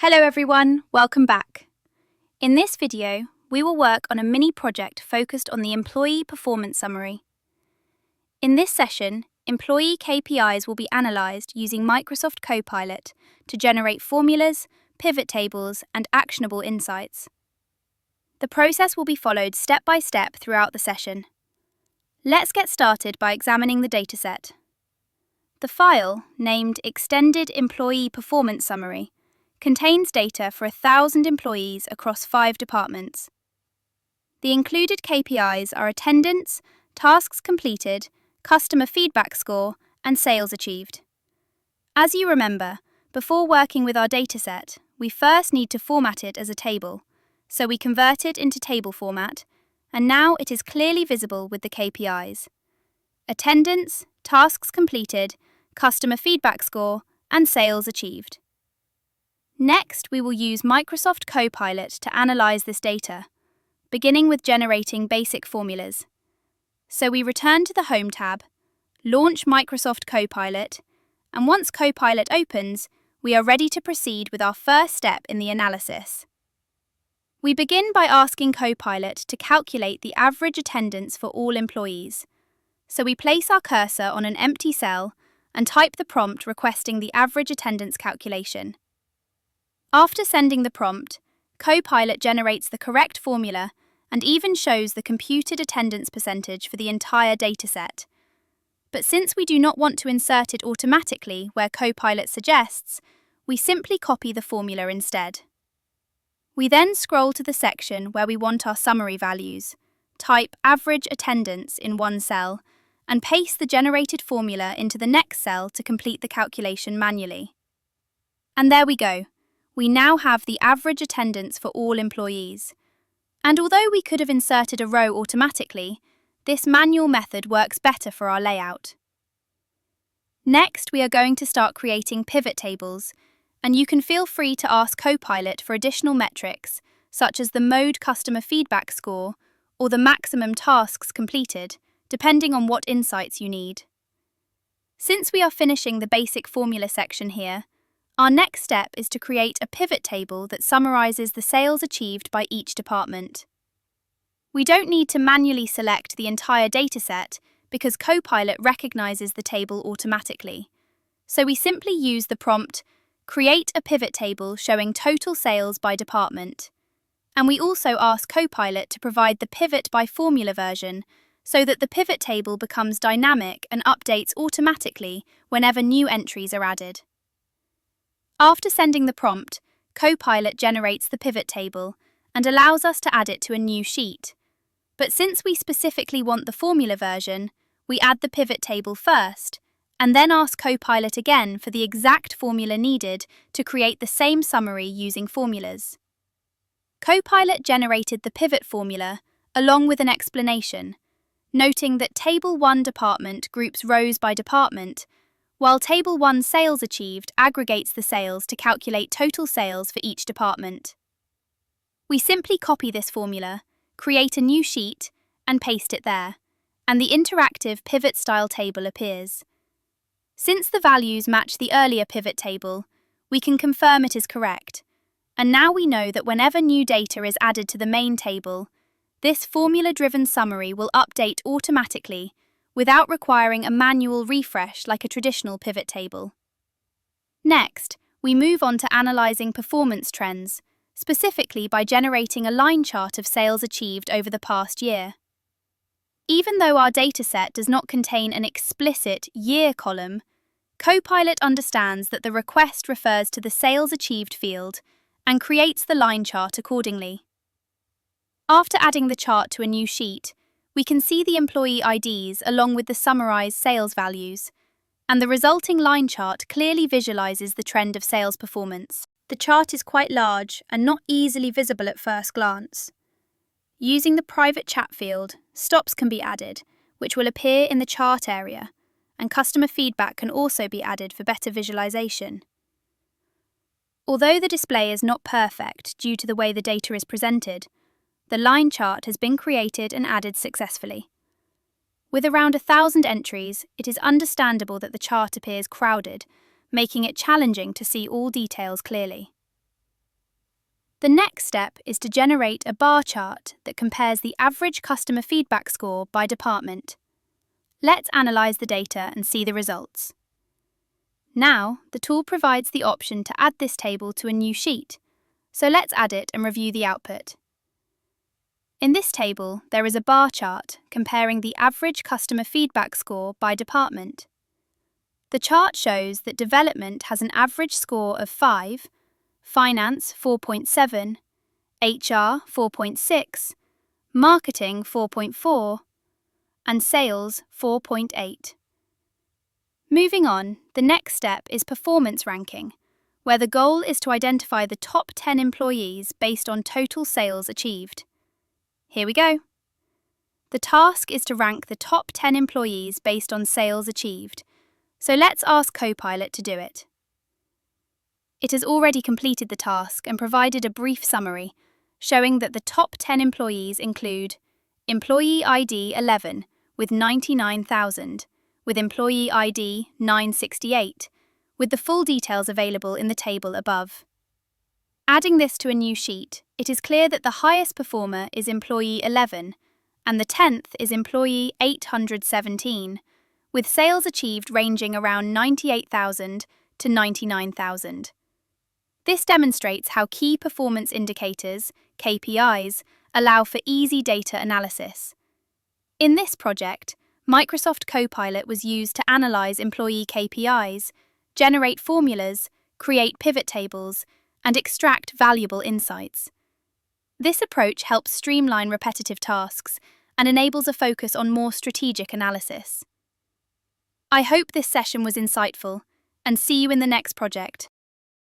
Hello everyone, welcome back. In this video, we will work on a mini project focused on the employee performance summary. In this session, employee KPIs will be analysed using Microsoft Copilot to generate formulas, pivot tables, and actionable insights. The process will be followed step by step throughout the session. Let's get started by examining the dataset. The file, named Extended Employee Performance Summary, contains data for 1,000 employees across 5 departments. The included KPIs are attendance, tasks completed, customer feedback score, and sales achieved. As you remember, before working with our dataset, we first need to format it as a table, so we convert it into table format, and now it is clearly visible with the KPIs. Attendance, tasks completed, customer feedback score, and sales achieved. Next, we will use Microsoft Copilot to analyze this data, beginning with generating basic formulas. So we return to the Home tab, launch Microsoft Copilot, and once Copilot opens, we are ready to proceed with our first step in the analysis. We begin by asking Copilot to calculate the average attendance for all employees. So we place our cursor on an empty cell and type the prompt requesting the average attendance calculation. After sending the prompt, Copilot generates the correct formula and even shows the computed attendance percentage for the entire dataset. But since we do not want to insert it automatically where Copilot suggests, we simply copy the formula instead. We then scroll to the section where we want our summary values, type average attendance in one cell, and paste the generated formula into the next cell to complete the calculation manually. And there we go. We now have the average attendance for all employees. And although we could have inserted a row automatically, this manual method works better for our layout. Next, we are going to start creating pivot tables, and you can feel free to ask Copilot for additional metrics, such as the mode customer feedback score or the maximum tasks completed, depending on what insights you need. Since we are finishing the basic formula section here, our next step is to create a pivot table that summarizes the sales achieved by each department. We don't need to manually select the entire dataset because Copilot recognizes the table automatically. So we simply use the prompt, create a pivot table showing total sales by department. And we also ask Copilot to provide the pivot by formula version so that the pivot table becomes dynamic and updates automatically whenever new entries are added. After sending the prompt, Copilot generates the pivot table and allows us to add it to a new sheet. But since we specifically want the formula version, we add the pivot table first, and then ask Copilot again for the exact formula needed to create the same summary using formulas. Copilot generated the pivot formula along with an explanation, noting that Table 1 department groups rows by department, while Table 1 sales achieved aggregates the sales to calculate total sales for each department. We simply copy this formula, create a new sheet, and paste it there, and the interactive pivot-style table appears. Since the values match the earlier pivot table, we can confirm it is correct, and now we know that whenever new data is added to the main table, this formula-driven summary will update automatically without requiring a manual refresh like a traditional pivot table. Next, we move on to analysing performance trends, specifically by generating a line chart of sales achieved over the past year. Even though our dataset does not contain an explicit year column, Copilot understands that the request refers to the sales achieved field and creates the line chart accordingly. After adding the chart to a new sheet, we can see the employee IDs along with the summarized sales values, and the resulting line chart clearly visualizes the trend of sales performance. The chart is quite large and not easily visible at first glance. Using the private chat field, stops can be added, which will appear in the chart area, and customer feedback can also be added for better visualization. Although the display is not perfect due to the way the data is presented, the line chart has been created and added successfully. With around 1,000 entries, it is understandable that the chart appears crowded, making it challenging to see all details clearly. The next step is to generate a bar chart that compares the average customer feedback score by department. Let's analyze the data and see the results. Now, the tool provides the option to add this table to a new sheet, so let's add it and review the output. In this table, there is a bar chart comparing the average customer feedback score by department. The chart shows that development has an average score of 5, finance 4.7, HR 4.6, marketing 4.4, and sales 4.8. Moving on, the next step is performance ranking, where the goal is to identify the top 10 employees based on total sales achieved. Here we go. The task is to rank the top 10 employees based on sales achieved, so let's ask Copilot to do it. It has already completed the task and provided a brief summary, showing that the top 10 employees include Employee ID 11 with 99,000, with Employee ID 968, with the full details available in the table above. Adding this to a new sheet, it is clear that the highest performer is Employee 11, and the 10th is Employee 817, with sales achieved ranging around 98,000 to 99,000. This demonstrates how key performance indicators, KPIs, allow for easy data analysis. In this project, Microsoft Copilot was used to analyze employee KPIs, generate formulas, create pivot tables, and extract valuable insights. This approach helps streamline repetitive tasks and enables a focus on more strategic analysis. I hope this session was insightful, and see you in the next project.